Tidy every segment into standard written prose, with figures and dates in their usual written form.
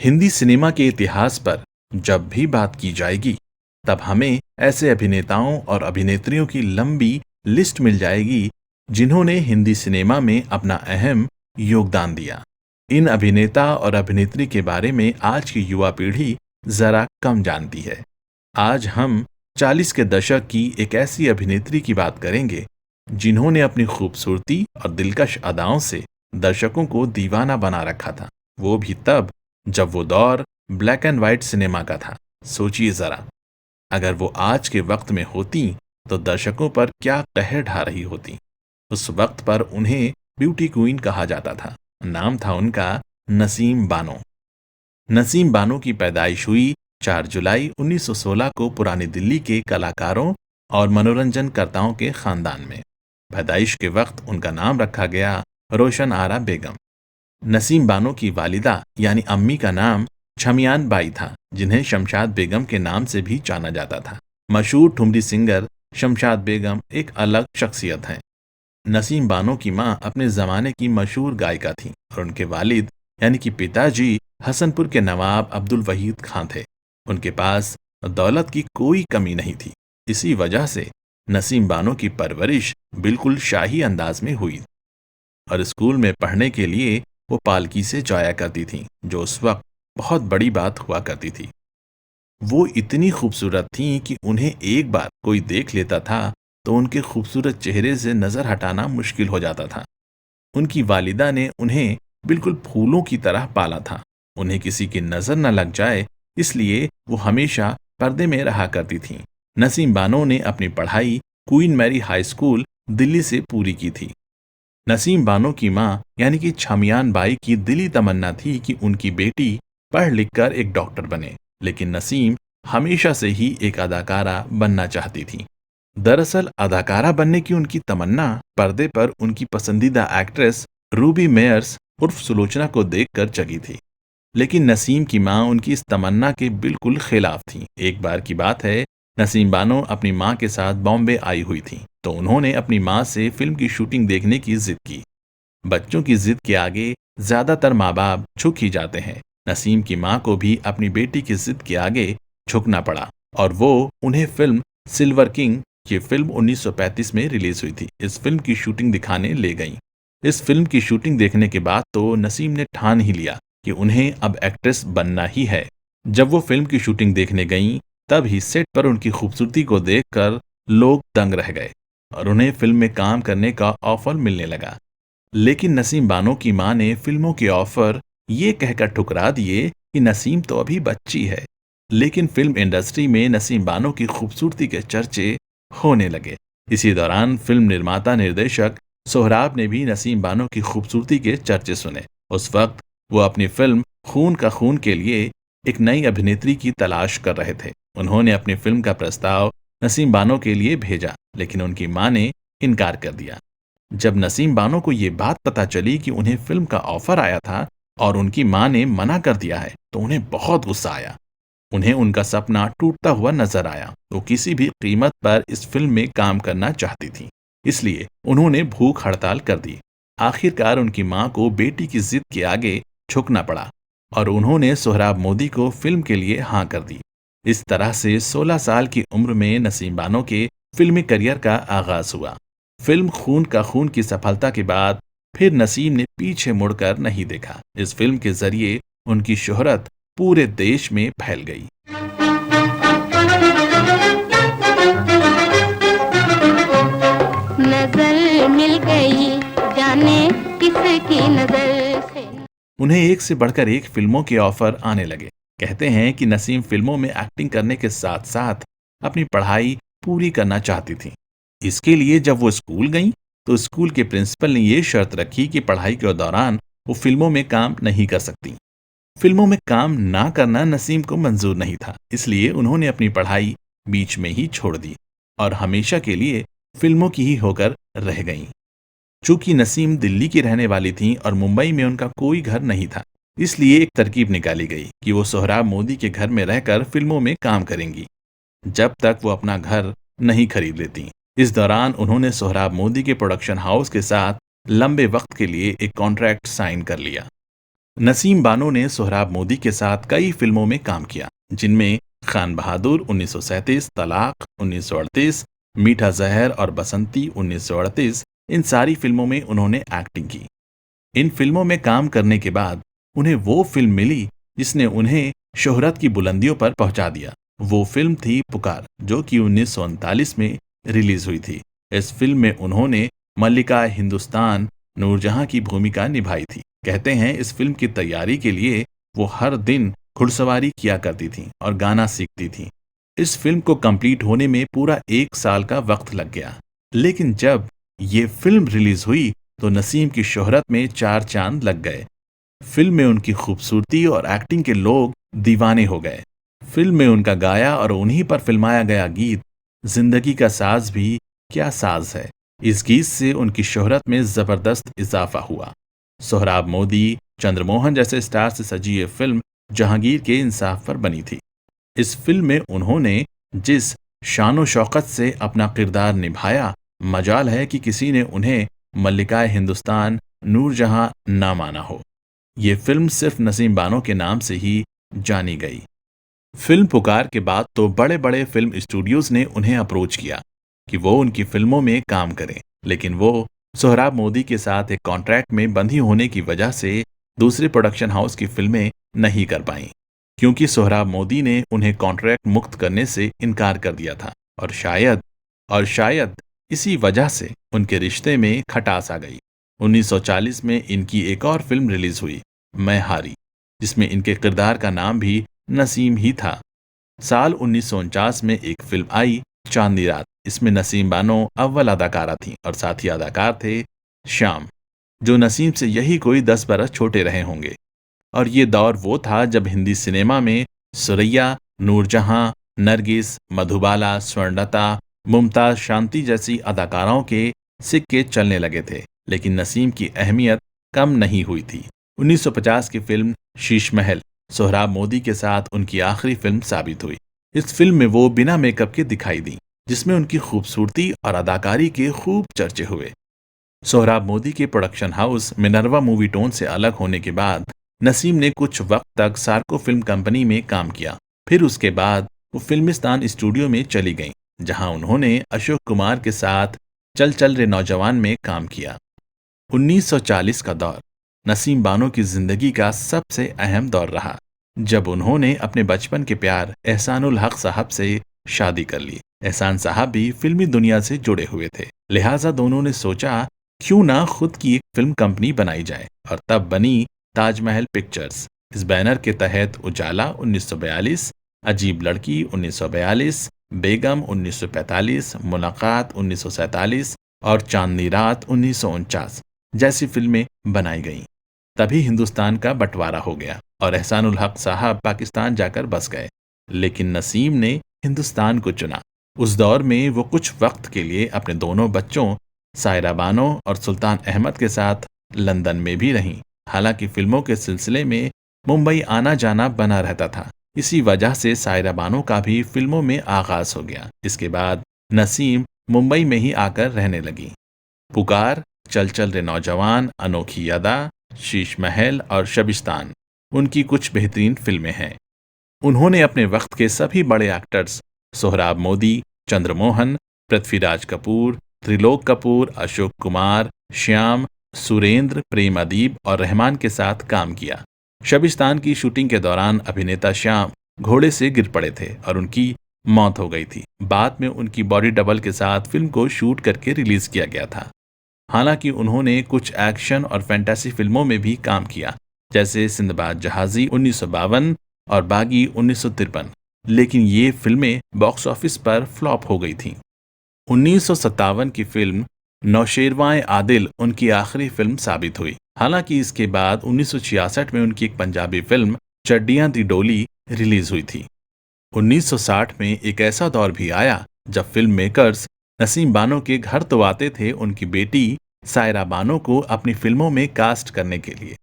Hindi cinema के इतिहास पर जब भी बात की जाएगी, तब हमें ऐसे अभिनेताओं और अभिनेत्रियों की लंबी लिस्ट मिल जाएगी, जिन्होंने हिंदी सिनेमा में अपना अहम योगदान दिया। इन अभिनेता और अभिनेत्री के बारे में आज की युवा पीढ़ी जरा कम जानती है। आज हम 40 के दशक की एक ऐसी अभिनेत्री की बात करेंगे, जिन्होंने अपनी खूबसूरती और दिलकश अदाओं से दर्शकों को दीवाना बना रखा था। वो भी तब जब वो दौर ब्लैक एंड व्हाइट सिनेमा का था। सोचिए जरा, अगर वो आज के वक्त में होती तो दर्शकों पर क्या कहर ढा रही होती। उस वक्त पर उन्हें ब्यूटी क्वीन कहा जाता था। नाम था उनका नसीम बानो। नसीम बानो की पैदाइश हुई 4 जुलाई 1916 को पुरानी दिल्ली के कलाकारों और मनोरंजनकर्ताओं के खानदान में। पैदाइश के वक्त उनका नाम रखा गया रोशन आरा बेगम। नसीम बानो की वालिदा यानी अम्मी का नाम छमियान बाई था, जिन्हें शमशाद बेगम के नाम से भी जाना जाता था। मशहूर ठुमरी सिंगर शमशाद बेगम एक अलग शख्सियत हैं। नसीम बानो की मां अपने जमाने की मशहूर गायिका थीं और उनके वालिद यानी कि पिताजी हसनपुर के नवाब अब्दुल वहीद खां थे। उनके पास दौलत की कोई कमी नहीं थी। इसी वजह से नसीम बानो की परवरिश बिल्कुल शाही अंदाज में हुई और स्कूल में पढ़ने के लिए वो पालकी से जाया करती थीं, जो उस वक्त बहुत बड़ी बात हुआ करती थी। वो इतनी खूबसूरत थीं कि उन्हें एक बार कोई देख लेता था तो उनके खूबसूरत चेहरे से नजर हटाना मुश्किल हो जाता था। उनकी वालिदा ने उन्हें बिल्कुल फूलों की तरह पाला था। उन्हें किसी की नजर न लग जाए, इसलिए वो हमेशा पर्दे में रहा करती थीं। नसीम बानो ने अपनी पढ़ाई Queen Mary high school Delhi से पूरी की थी। नसीम बानो की मां यानी कि छमियान बाई की दिली तमन्ना थी कि उनकी बेटी पढ़ लिख कर एक डॉक्टर बने, लेकिन नसीम हमेशा से ही एक अदाकारा बनना चाहती थी। दरअसल अदाकारा बनने की उनकी तमन्ना पर्दे पर उनकी पसंदीदा एक्ट्रेस रूबी मेयर्स उर्फ सुलोचना को देखकर जगी थी। लेकिन नसीम की मां उनकी इस तमन्ना के बिल्कुल खिलाफ थी। एक बार की बात है, नसीम बानो अपनी मां के साथ बॉम्बे आई हुई थी, तो उन्होंने अपनी मां से फिल्म की शूटिंग देखने की जिद की। बच्चों की जिद के आगे ज्यादातर माँ बाप झुक ही जाते हैं। नसीम की मां को भी अपनी बेटी की जिद के आगे झुकना पड़ा और वो उन्हें फिल्म सिल्वर किंग, ये फिल्म 1935 में रिलीज हुई थी, इस फिल्म की शूटिंग दिखाने ले गईं। इस फिल्म की शूटिंग देखने के बाद तो नसीम ने ठान ही लिया कि उन्हें अब एक्ट्रेस बनना ही है। जब वो फिल्म की शूटिंग देखने गईं, तब ही सेट पर उनकी खूबसूरती को देखकर लोग दंग रह गए और उन्हें फिल्म में काम करने का ऑफर मिलने लगा। लेकिन नसीम बानो की मां ने फिल्मों के ऑफर ये कहकर ठुकरा दिए कि नसीम तो अभी बच्ची है। लेकिन फिल्म इंडस्ट्री में नसीम बानो की खूबसूरती के चर्चे होने लगे। इसी दौरान फिल्म निर्माता निर्देशक सोहराब ने भी नसीम बानो की खूबसूरती के चर्चे सुने। उस वक्त वो अपनी फिल्म खून का खून के लिए एक नई अभिनेत्री की तलाश कर रहे थे। उन्होंने अपनी फिल्म का प्रस्ताव नसीम बानो के लिए भेजा, लेकिन उनकी मां ने इनकार कर दिया। जब नसीम बानो को ये बात पता चली कि उन्हें फिल्म का ऑफर आया था और उनकी मां ने मना कर दिया है, तो उन्हें बहुत गुस्सा आया। उन्हें उनका सपना टूटता हुआ नजर आया। वो किसी भी कीमत पर इस फिल्म में काम करना चाहती थी, इसलिए उन्होंने भूख हड़ताल कर दी। आखिरकार उनकी मां को बेटी की जिद के आगे झुकना पड़ा और उन्होंने सोहराब मोदी को फिल्म के लिए हाँ कर दी। इस तरह से 16 साल की उम्र में नसीम बानो के फिल्मी करियर का आगाज हुआ। फिल्म खून का खून की सफलता के बाद फिर नसीम ने पीछे मुड़कर नहीं देखा। इस फिल्म के जरिए उनकी शोहरत पूरे देश में फैल गई। नजर मिल गई जाने किसकी नजर से। उन्हें एक से बढ़कर एक फिल्मों के ऑफर आने लगे। कहते हैं कि नसीम फिल्मों में एक्टिंग करने के साथ साथ अपनी पढ़ाई पूरी करना चाहती थी। इसके लिए जब वो स्कूल गईं, तो स्कूल के प्रिंसिपल ने ये शर्त रखी कि पढ़ाई के दौरान वो फिल्मों में काम नहीं कर सकती। फिल्मों में काम ना करना नसीम को मंजूर नहीं था, इसलिए उन्होंने अपनी पढ़ाई बीच में ही छोड़ दी और हमेशा के लिए फिल्मों की ही होकर रह गईं। चूंकि नसीम दिल्ली की रहने वाली थीं और मुंबई में उनका कोई घर नहीं था, इसलिए एक तरकीब निकाली गई कि वो सोहराब मोदी के घर में रहकर फिल्मों में काम करेंगी, जब तक वो अपना घर नहीं खरीद लेती। इस दौरान उन्होंने सोहराब मोदी के प्रोडक्शन हाउस के साथ लंबे वक्त के लिए एक कॉन्ट्रैक्ट साइन कर लिया। नसीम बानो ने सोहराब मोदी के साथ कई फिल्मों में काम किया, जिनमें खान बहादुर 1937, तलाक 1938, मीठा जहर और बसंती 1938, इन सारी फिल्मों में उन्होंने एक्टिंग की। इन फिल्मों में काम करने के बाद उन्हें वो फिल्म मिली जिसने उन्हें शोहरत की बुलंदियों पर पहुंचा दिया। वो फिल्म थी पुकार, जो कि 1939 में रिलीज हुई थी। इस फिल्म में उन्होंने मल्लिका हिंदुस्तान नूरजहां की भूमिका निभाई थी। कहते हैं इस फिल्म की तैयारी के लिए वो हर दिन घुड़सवारी किया करती थी और गाना सीखती थी। इस फिल्म को कंप्लीट होने में पूरा 1 साल का वक्त लग गया। लेकिन जब ये फिल्म रिलीज हुई तो नसीम की शोहरत में 4 चांद लग गए। फिल्म में उनकी खूबसूरती और एक्टिंग के लोग दीवाने हो गए। फिल्म में उनका गाया और उन्हीं पर फिल्माया गया गीत जिंदगी का साज भी क्या साज है, इस गीत से उनकी शोहरत में जबरदस्त इजाफा हुआ। सोहराब मोदी, चंद्रमोहन जैसे स्टार से सजी ये फिल्म जहांगीर के इंसाफ पर बनी थी। इस फिल्म में उन्होंने जिस शानो शौकत से अपना किरदार निभाया, मजाल है कि किसी ने उन्हें मल्लिकाए हिंदुस्तान नूरजहां ना माना हो। ये फिल्म सिर्फ नसीम बानो के नाम से ही जानी गई। फिल्म पुकार के बाद तो बड़े बड़े फिल्म स्टूडियोज ने उन्हें अप्रोच किया कि वो उनकी फिल्मों में काम करें, लेकिन वो सोहराब मोदी के साथ एक कॉन्ट्रैक्ट में बंधी होने की वजह से दूसरे प्रोडक्शन हाउस की फिल्में नहीं कर पाईं, क्योंकि सोहराब मोदी ने उन्हें कॉन्ट्रैक्ट मुक्त करने से इनकार कर दिया था। और शायद इसी वजह से उनके रिश्ते में खटास आ गई। 1940 में इनकी एक और फिल्म रिलीज हुई, मैं हारी, जिसमें इनके किरदार का नाम भी नसीम ही था। साल 1949 में एक फिल्म आई, चांदनी रात। इसमें नसीम बानो अव्वल अदाकारा थीं और साथी अदाकार थे श्याम, जो नसीम से यही कोई 10 बरस छोटे रहे होंगे। और ये दौर वो था जब हिंदी सिनेमा में सुरैया, नूरजहां, नरगिस, मधुबाला, स्वर्णलता, मुमताज, शांति जैसी अदाकाराओं के सिक्के चलने लगे थे, लेकिन नसीम की अहमियत कम नहीं हुई थी। 1950 की फिल्म शीश महल सोहराब मोदी के साथ उनकी आखिरी फिल्म साबित हुई। इस फिल्म में वो बिना मेकअप के दिखाई दी, जिसमें उनकी खूबसूरती और अदाकारी के खूब चर्चे हुए। सोहराब मोदी के production house Minerva movie tone से अलग होने के बाद नसीम ने कुछ वक्त तक सार्को फिल्म कंपनी में काम किया। फिर उसके बाद वो फिल्मिस्तान स्टूडियो में चली गईं, जहां उन्होंने अशोक कुमार के साथ चल चल रे नौजवान में काम किया। 1940 का दौर नसीम बानो की जिंदगी का सबसे अहम दौर रहा, जब उन्होंने अपने बचपन के प्यार एहसानुल हक साहब से शादी कर ली। एहसान साहब भी फिल्मी दुनिया से जुड़े हुए थे, लिहाजा दोनों ने सोचा क्यों ना खुद की एक फिल्म कंपनी बनाई जाए, और तब बनी ताजमहल पिक्चर्स। इस बैनर के तहत उजाला 1942, अजीब लड़की 1942, बेगम 1945, मुलाकात 1947 और चांदनी रात 1949 जैसी फिल्में बनाई गईं। तभी हिंदुस्तान का बंटवारा हो गया और एहसानुल हक साहब पाकिस्तान जाकर बस गए, लेकिन नसीम ने हिंदुस्तान को चुना। उस दौर में वो कुछ वक्त के लिए अपने दोनों बच्चों सायरा बानो और सुल्तान अहमद के साथ लंदन में भी रहीं। हालांकि फिल्मों के सिलसिले में मुंबई आना जाना बना रहता था, इसी वजह से सायरा बानो का भी फिल्मों में आगाज हो गया। इसके बाद नसीम मुंबई में ही आकर रहने लगी। पुकार, चल चल रे नौजवान, अनोखी अदा, शीश महल और शबिस्तान उनकी कुछ बेहतरीन फिल्में हैं। उन्होंने अपने वक्त के सभी बड़े एक्टर्स सोहराब मोदी, चंद्रमोहन, पृथ्वीराज कपूर, त्रिलोक कपूर, अशोक कुमार, श्याम, सुरेंद्र, प्रेम अदीब और रहमान के साथ काम किया। शबिस्तान की शूटिंग के दौरान अभिनेता श्याम घोड़े से गिर पड़े थे और उनकी मौत हो गई थी। बाद में उनकी बॉडी डबल के साथ फिल्म को शूट करके रिलीज किया गया था। हालांकि उन्होंने कुछ एक्शन और फैंटेसी फिल्मों में भी काम किया, जैसे सिंदबाद जहाजी 1952 और बागी 1953, लेकिन ये फिल्में बॉक्स ऑफिस पर फ्लॉप हो गई थीं। 1957 की फिल्म नौशेरवां आदिल उनकी आखिरी फिल्म साबित हुई। हालांकि इसके बाद 1966 में उनकी एक पंजाबी फिल्म चड्डियां दी डोली रिलीज हुई थी। 1960 में एक ऐसा दौर भी आया जब फिल्म मेकर्स नसीम बानो के घर तो आते थे उनकी बेटी सायरा बानो को अपनी फिल्मों में कास्ट करने के लिए,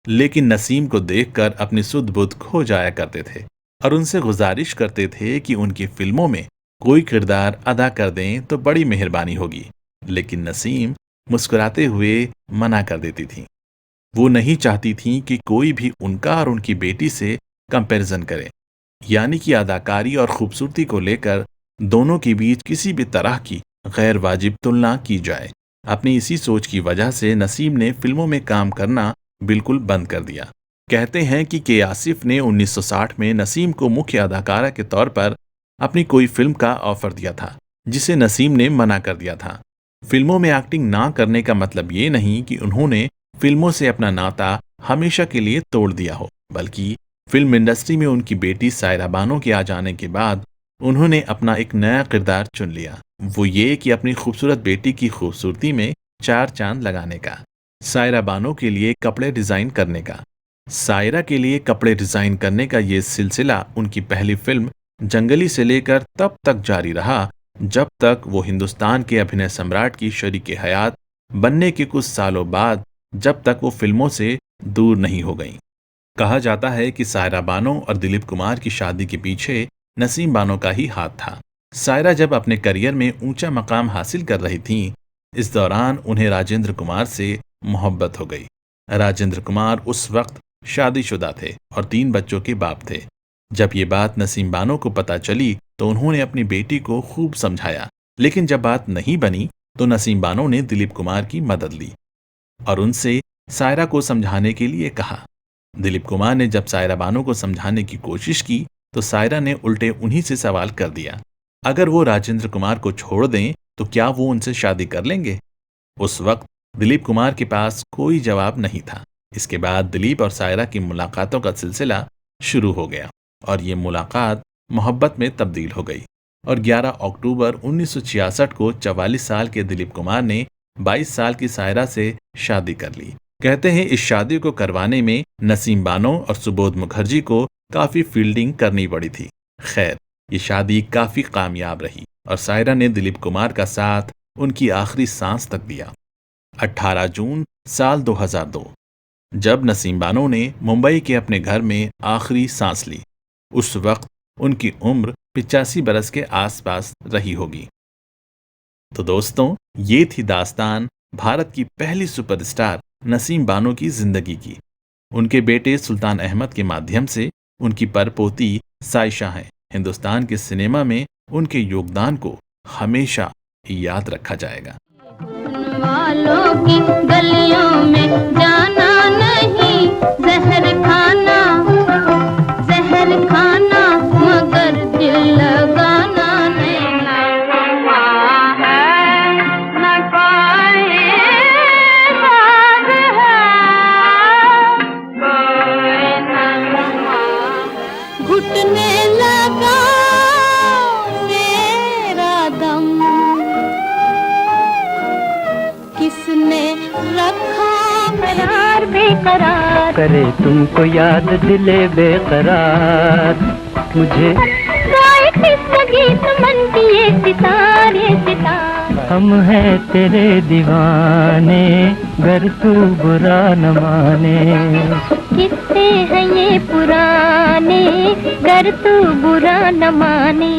लेकिन नसीम को देखकर अपनी सुध बुध खो जाया करते थे और उनसे गुजारिश करते थे कि उनकी फिल्मों में कोई किरदार अदा कर दें तो बड़ी मेहरबानी होगी, लेकिन नसीम मुस्कुराते हुए मना कर देती थी। वो नहीं चाहती थीं कि कोई भी उनका और उनकी बेटी से कंपैरिजन करे, यानी कि अदाकारी और खूबसूरती को लेकर दोनों के बीच किसी भी तरह की गैर वाजिब तुलना की जाए। अपनी इसी सोच की वजह से नसीम ने फिल्मों में काम करना बिल्कुल बंद कर दिया। कहते हैं कि के आसिफ ने 1960 में नसीम को मुख्य अदाकारा के तौर पर अपनी कोई फिल्म का ऑफर दिया था, जिसे नसीम ने मना कर दिया था। फिल्मों में एक्टिंग ना करने का मतलब ये नहीं कि उन्होंने फिल्मों से अपना नाता हमेशा के लिए तोड़ दिया हो, बल्कि फिल्म इंडस्ट्री में उनकी बेटी सायरा बानो के आ जाने के बाद उन्होंने अपना एक नया किरदार चुन लिया। वो ये कि अपनी खूबसूरत बेटी की खूबसूरती में चार चांद लगाने का, सायरा बानो के लिए कपड़े डिजाइन करने का। सायरा के लिए कपड़े डिजाइन करने का ये सिलसिला उनकी पहली फिल्म जंगली से लेकर तब तक जारी रहा जब तक वो हिंदुस्तान के अभिनय सम्राट की शरीके हयात बनने के कुछ सालों बाद, जब तक वो फिल्मों से दूर नहीं हो गईं। कहा जाता है कि सायरा बानो और दिलीप कुमार की शादी के पीछे नसीम बानो का ही हाथ था। सायरा जब अपने करियर में ऊंचा मकाम हासिल कर रही थीं, इस दौरान उन्हें राजेंद्र कुमार से मोहब्बत हो गई। राजेंद्र कुमार उस वक्त शादीशुदा थे और 3 बच्चों के बाप थे। जब ये बात नसीम बानो को पता चली तो उन्होंने अपनी बेटी को खूब समझाया, लेकिन जब बात नहीं बनी तो नसीम बानो ने दिलीप कुमार की मदद ली और उनसे सायरा को समझाने के लिए कहा। दिलीप कुमार ने जब सायरा बानो को समझाने की कोशिश की तो सायरा ने उल्टे उन्हीं से सवाल कर दिया, अगर वो राजेंद्र कुमार को छोड़ दें तो क्या वो उनसे शादी कर लेंगे? उस वक्त दिलीप कुमार के पास कोई जवाब नहीं था। इसके बाद दिलीप और सायरा की मुलाकातों का सिलसिला शुरू हो गया और ये मुलाकात मोहब्बत में तब्दील हो गई और 11 अक्टूबर 1966 को 44 साल के दिलीप कुमार ने 22 साल की सायरा से शादी कर ली। कहते हैं इस शादी को करवाने में नसीम बानो और सुबोध मुखर्जी को काफी फील्डिंग करनी पड़ी थी। खैर, ये शादी काफी कामयाब रही और सायरा ने दिलीप कुमार का साथ उनकी आखिरी सांस तक दिया। 18 जून साल 2002 जब नसीम बानो ने मुंबई के अपने घर में आखिरी सांस ली, उस वक्त उनकी उम्र 85 बरस के आसपास रही होगी। तो दोस्तों, ये थी दास्तान भारत की पहली सुपरस्टार नसीम बानो की जिंदगी की। उनके बेटे सुल्तान अहमद के माध्यम से उनकी परपोती साइशा हैं। हिंदुस्तान के सिनेमा में उनके योगदान को हमेशा याद रखा जाएगा। वालों की गलियों में जाना नहीं, जहर खाना मगर दिल लगाना नहीं। हुआ है न कोई बात है, कोई न हुआ। घुटने लगा मेरा दम, किसने रखा प्यार बेकरार, करे तुमको याद दिले बेकरार। मुझे गीत मन किए सितारे सितारे, हम हैं तेरे दीवाने, गर तू बुरा न माने। किससे हैं ये पुराने, गर तू बुरा न माने।